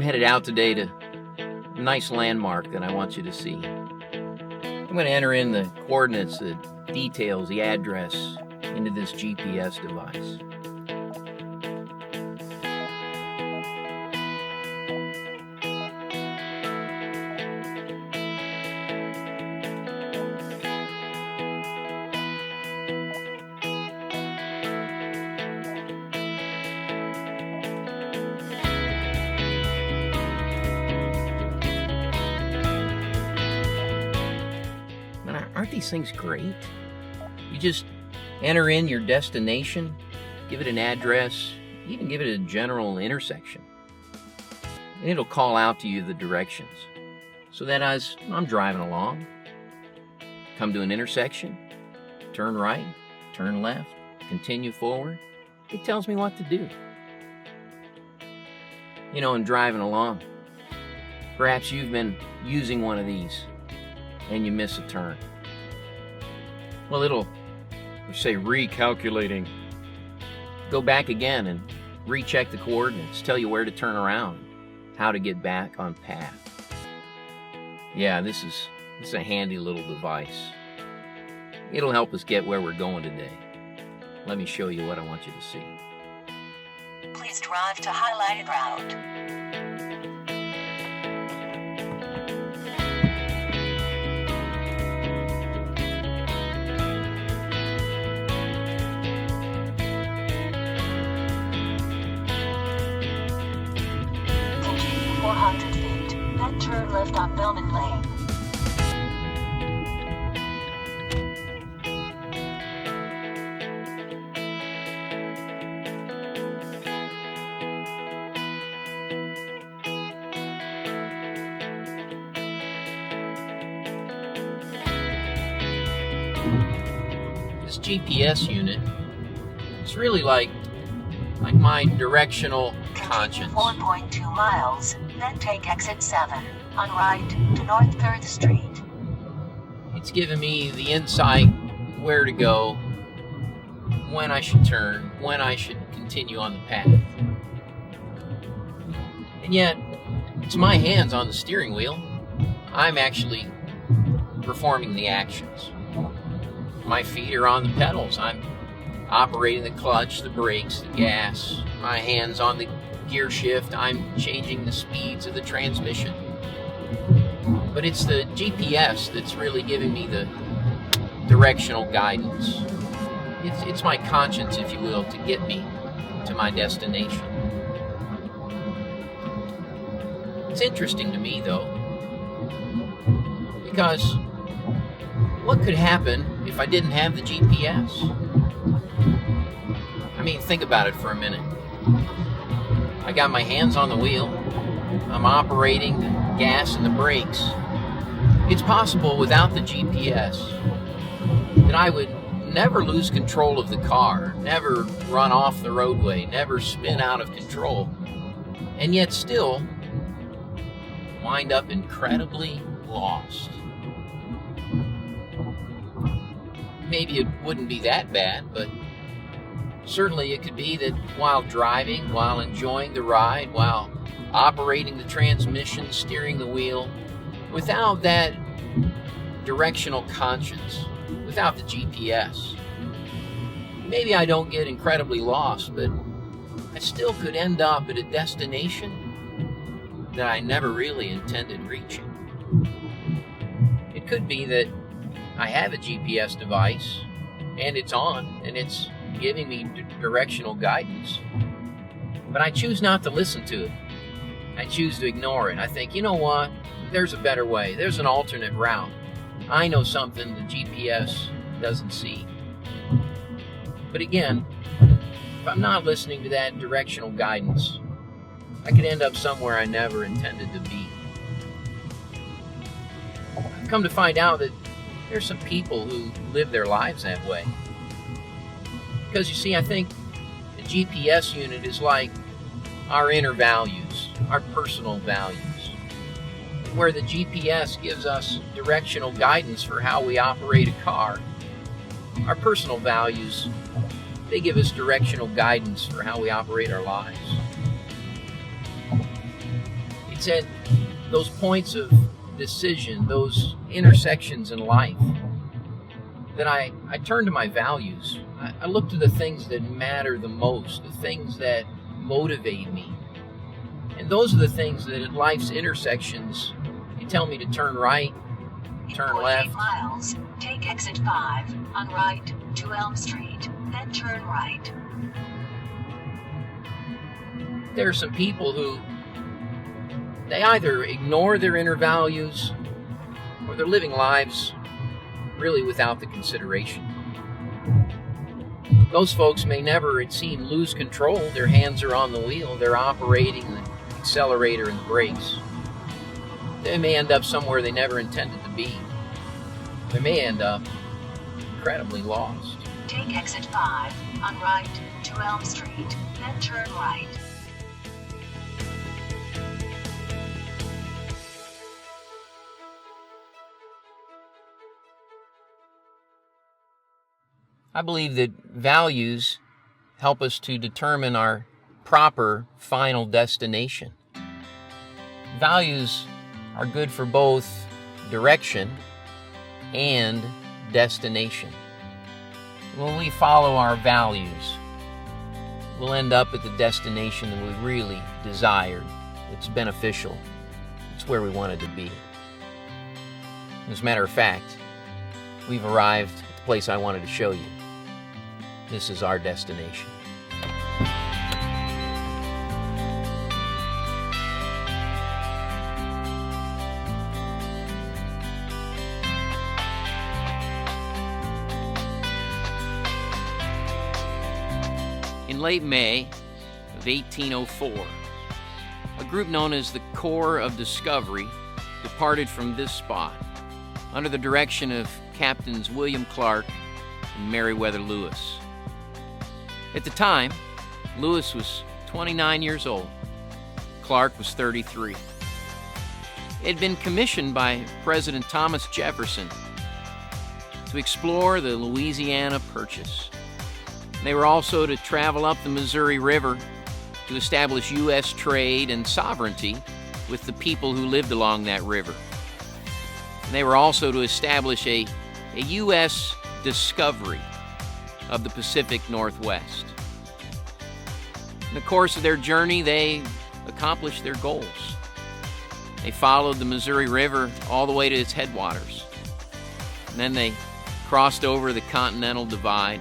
headed out today to a nice landmark that I want you to see. I'm going to enter in the coordinates, the details, the address into this GPS device. Aren't these things great? You just enter in your destination, give it an address, even give it a general intersection, and it'll call out to you the directions. So that as I'm driving along, come to an intersection, turn right, turn left, continue forward, it tells me what to do. You know, in driving along, perhaps you've been using one of these and you miss a turn. Well, it'll say recalculating. Go back again and recheck the coordinates, tell you where to turn around, how to get back on path. Yeah, this is a handy little device. It'll help us get where we're going today. Let me show you what I want you to see. Please drive to highlighted route. Continue 400 feet, then turn left on Bellman Lane. This GPS unit is really like my directional conscience. 4.2 miles, then take exit 7 on right to North 3rd Street. It's giving me the insight where to go, when I should turn, when I should continue on the path. And yet, it's my hands on the steering wheel. I'm actually performing the actions. My feet are on the pedals. I'm operating the clutch, the brakes, the gas. My hands on the gear shift. I'm changing the speeds of the transmission. But it's the GPS that's really giving me the directional guidance. It's my conscience, if you will, to get me to my destination. It's interesting to me, though, because what could happen if I didn't have the GPS? I mean, think about it for a minute. I got my hands on the wheel. I'm operating the gas and the brakes. It's possible without the GPS that I would never lose control of the car, never run off the roadway, never spin out of control, and yet still wind up incredibly lost. Maybe it wouldn't be that bad, but certainly it could be that while driving, while enjoying the ride, while operating the transmission, steering the wheel, without that directional conscience, without the GPS, maybe I don't get incredibly lost, but I still could end up at a destination that I never really intended reaching. It could be that I have a GPS device, and it's on, and it's giving me directional guidance. But I choose not to listen to it. I choose to ignore it. I think, you know what? There's a better way. There's an alternate route. I know something the GPS doesn't see. But again, if I'm not listening to that directional guidance, I could end up somewhere I never intended to be. I've come to find out that there's some people who live their lives that way. Because you see, I think the GPS unit is like our inner values, our personal values, where the GPS gives us directional guidance for how we operate a car. Our personal values, they give us directional guidance for how we operate our lives. It's at those points of decision, those intersections in life, that I turn to my values. I look to the things that matter the most, the things that motivate me. And those are the things that at life's intersections, you tell me to turn right, turn left. 8 miles, take exit 5 on right to Elm Street, then turn right. There are some people who, they either ignore their inner values or they're living lives really without the consideration. Those folks may never, it seems, lose control. Their hands are on the wheel. They're operating the accelerator and the brakes. They may end up somewhere they never intended to be. They may end up incredibly lost. Take exit 5 on right to Elm Street, then turn right. I believe that values help us to determine our proper final destination. Values are good for both direction and destination. When we follow our values, we'll end up at the destination that we really desired. It's beneficial. It's where we wanted to be. As a matter of fact, we've arrived at the place I wanted to show you. This is our destination. In late May of 1804, a group known as the Corps of Discovery departed from this spot under the direction of Captains William Clark and Meriwether Lewis. At the time, Lewis was 29 years old. Clark was 33. It had been commissioned by President Thomas Jefferson to explore the Louisiana Purchase. They were also to travel up the Missouri River to establish U.S. trade and sovereignty with the people who lived along that river. And they were also to establish a U.S. discovery of the Pacific Northwest. In the course of their journey, they accomplished their goals. They followed the Missouri River all the way to its headwaters. And then they crossed over the Continental Divide.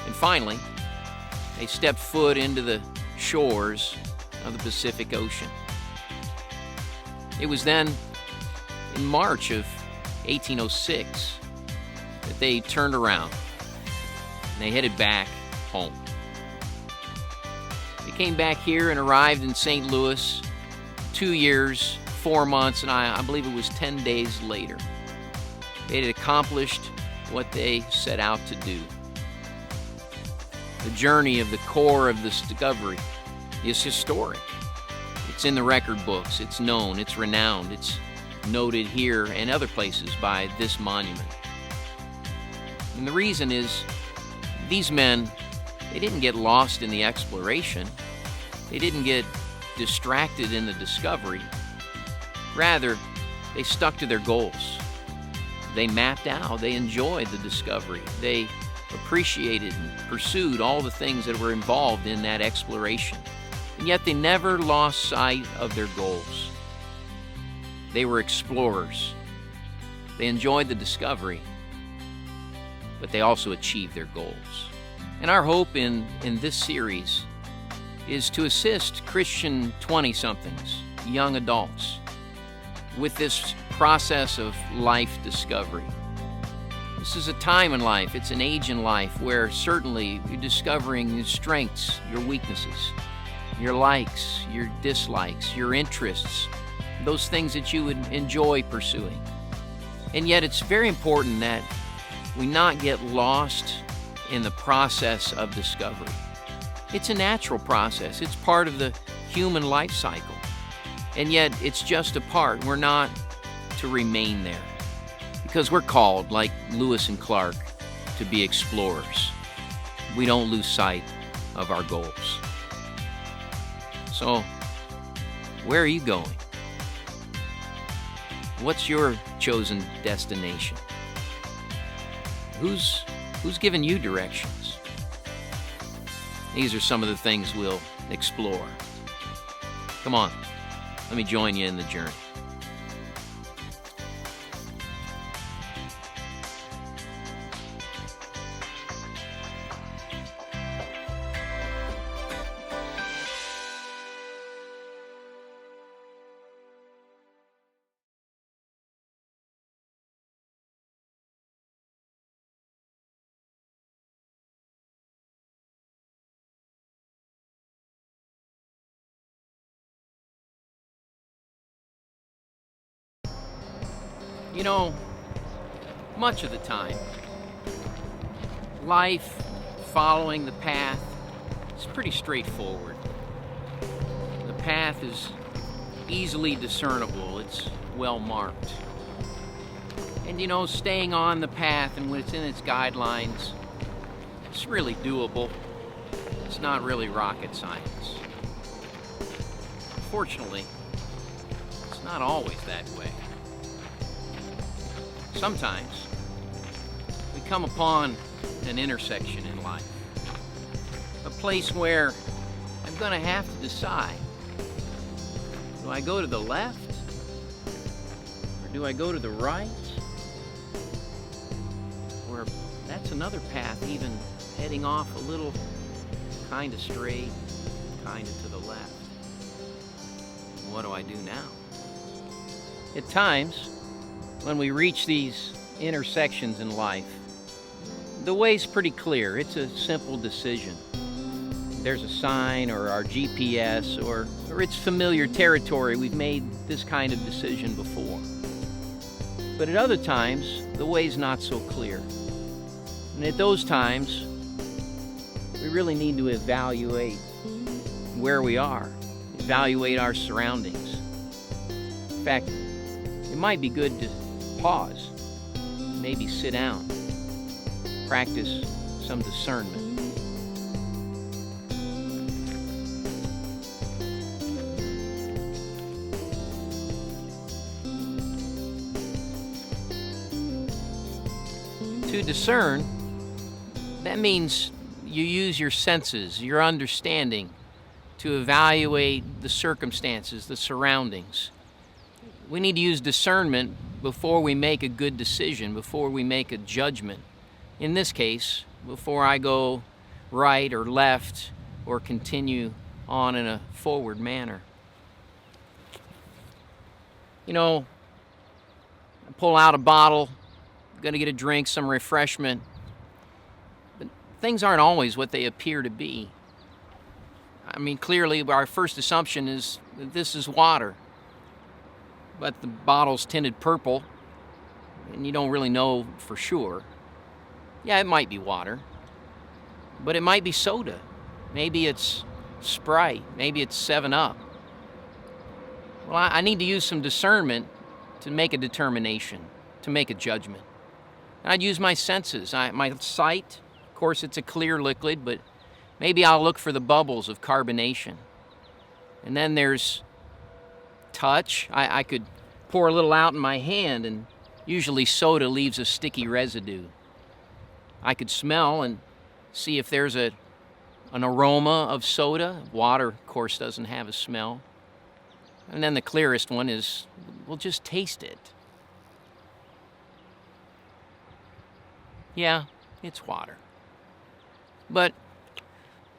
And finally, they stepped foot into the shores of the Pacific Ocean. It was then in March of 1806 that they turned around and they headed back home. They came back here and arrived in St. Louis 2 years, 4 months, and I believe it was 10 days later. They had accomplished what they set out to do. The journey of the Corps of Discovery is historic. It's in the record books, it's known, it's renowned, it's noted here and other places by this monument. And the reason is, these men, they didn't get lost in the exploration. They didn't get distracted in the discovery. Rather, they stuck to their goals. They mapped out, they enjoyed the discovery. They appreciated and pursued all the things that were involved in that exploration. And yet they never lost sight of their goals. They were explorers. They enjoyed the discovery, but they also achieved their goals. And our hope in this series is to assist Christian 20-somethings, young adults, with this process of life discovery. This is a time in life, it's an age in life where certainly you're discovering your strengths, your weaknesses, your likes, your dislikes, your interests, those things that you would enjoy pursuing. And yet it's very important that we not get lost in the process of discovery. It's a natural process. It's part of the human life cycle. And yet it's just a part. We're not to remain there because we're called, like Lewis and Clark, to be explorers. We don't lose sight of our goals. So Where are you going? What's your chosen destination? Who's giving you directions? These are some of the things we'll explore. Come on, let me join you in the journey. You know, much of the time, life following the path is pretty straightforward. The path is easily discernible, it's well marked. And you know, staying on the path and when it's in its guidelines, it's really doable. It's not really rocket science. Fortunately, it's not always that way. Sometimes we come upon an intersection in life, a place where I'm going to have to decide, do I go to the left or do I go to the right? Or that's another path even heading off a little kind of straight, kind of to the left. What do I do now? At times, when we reach these intersections in life, the way's pretty clear. It's a simple decision. There's a sign or our GPS or it's familiar territory. We've made this kind of decision before. But at other times, the way's not so clear. And at those times, we really need to evaluate where we are, evaluate our surroundings. In fact, it might be good to pause, maybe sit down, practice some discernment. To discern, that means you use your senses, your understanding, to evaluate the circumstances, the surroundings. We need to use discernment before we make a good decision, before we make a judgment. In this case, before I go right or left or continue on in a forward manner. You know, I pull out a bottle, gonna get a drink, some refreshment, but things aren't always what they appear to be. I mean, clearly our first assumption is that this is water. But the bottle's tinted purple, and you don't really know for sure. Yeah, it might be water, but it might be soda. Maybe it's Sprite, maybe it's 7-Up. Well, I need to use some discernment to make a determination, to make a judgment. I'd use my senses, my sight. Of course, it's a clear liquid, but maybe I'll look for the bubbles of carbonation. And then there's touch. I could pour a little out in my hand, and usually soda leaves a sticky residue. I could smell and see if there's an aroma of soda. Water, of course, doesn't have a smell. And then the clearest one is, we'll just taste it. Yeah, it's water. But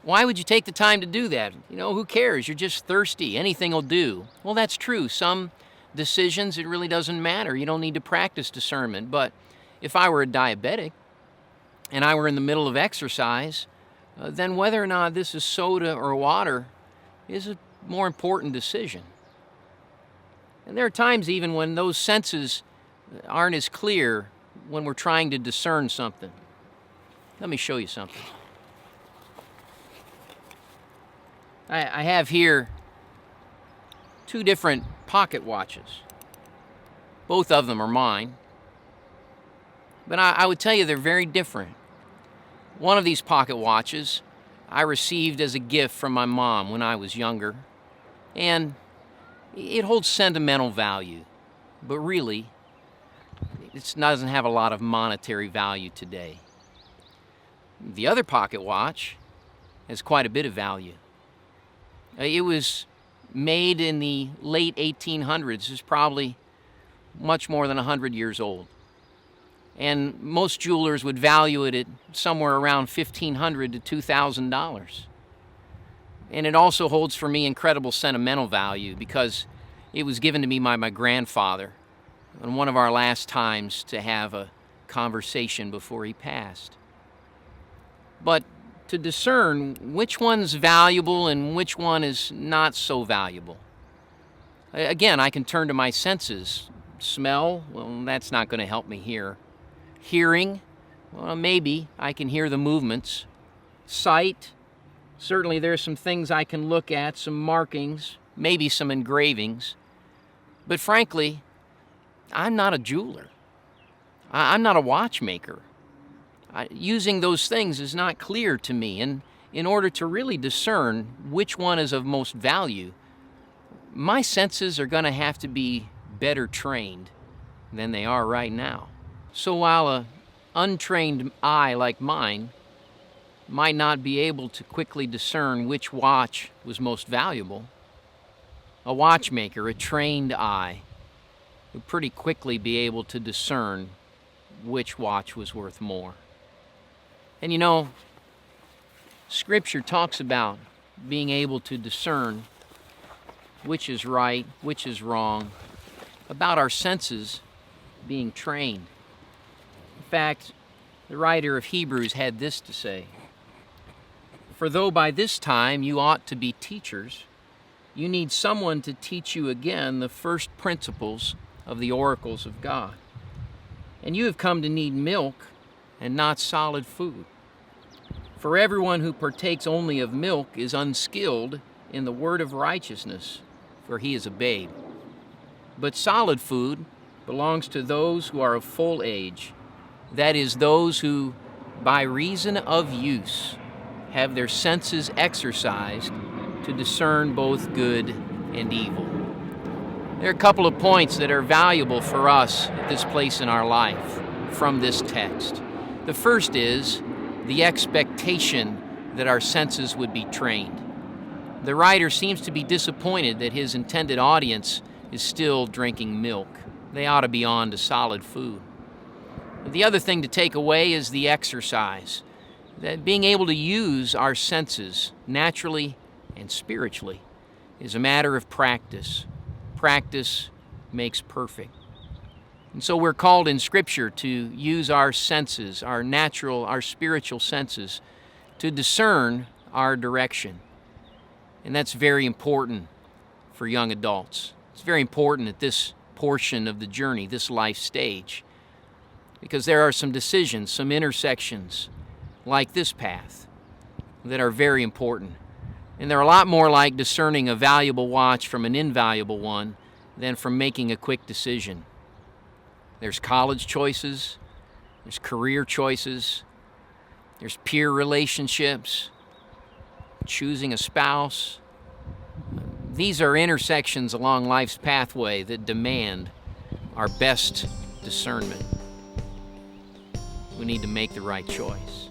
why would you take the time to do that? You know, who cares? You're just thirsty. Anything will do. Well, that's true. Some decisions, it really doesn't matter. You don't need to practice discernment. But if I were a diabetic and I were in the middle of exercise, then whether or not this is soda or water is a more important decision. And there are times even when those senses aren't as clear when we're trying to discern something. Let me show you something. I have here 2 different pocket watches. Both of them are mine. But I would tell you they're very different. One of these pocket watches I received as a gift from my mom when I was younger. And It holds sentimental value, but really, it doesn't have a lot of monetary value today. The other pocket watch has quite a bit of value. It was made in the late 1800s. It's probably much more than 100 years old. And most jewelers would value it at somewhere around $1,500 to $2,000. And it also holds for me incredible sentimental value because it was given to me by my grandfather on one of our last times to have a conversation before he passed. But to discern which one's valuable and which one is not so valuable, again, I can turn to my senses. Smell, well, that's not going to help me here. Hearing, well, maybe I can hear the movements. Sight, certainly there's some things I can look at, some markings, maybe some engravings. But frankly, I'm not a jeweler. I'm not a watchmaker. Using those things is not clear to me, and in order to really discern which one is of most value, my senses are going to have to be better trained than they are right now. So while an untrained eye like mine might not be able to quickly discern which watch was most valuable, a watchmaker, a trained eye, would pretty quickly be able to discern which watch was worth more. And you know, Scripture talks about being able to discern which is right, which is wrong, about our senses being trained. In fact, the writer of Hebrews had this to say: "For though by this time you ought to be teachers, you need someone to teach you again the first principles of the oracles of God. And you have come to need milk and not solid food. For everyone who partakes only of milk is unskilled in the word of righteousness, for he is a babe. But solid food belongs to those who are of full age, that is, those who, by reason of use, have their senses exercised to discern both good and evil." There are a couple of points that are valuable for us at this place in our life from this text. The first is the expectation that our senses would be trained. The writer seems to be disappointed that his intended audience is still drinking milk. They ought to be on to solid food. The other thing to take away is the exercise, that being able to use our senses naturally and spiritually is a matter of practice. Practice makes perfect. And so we're called in Scripture to use our senses, our natural, our spiritual senses, to discern our direction. And that's very important for young adults. It's very important at this portion of the journey, this life stage, because there are some decisions, some intersections like this path that are very important. And they're a lot more like discerning a valuable watch from an invaluable one than from making a quick decision. There's college choices, there's career choices, there's peer relationships, choosing a spouse. These are intersections along life's pathway that demand our best discernment. We need to make the right choice.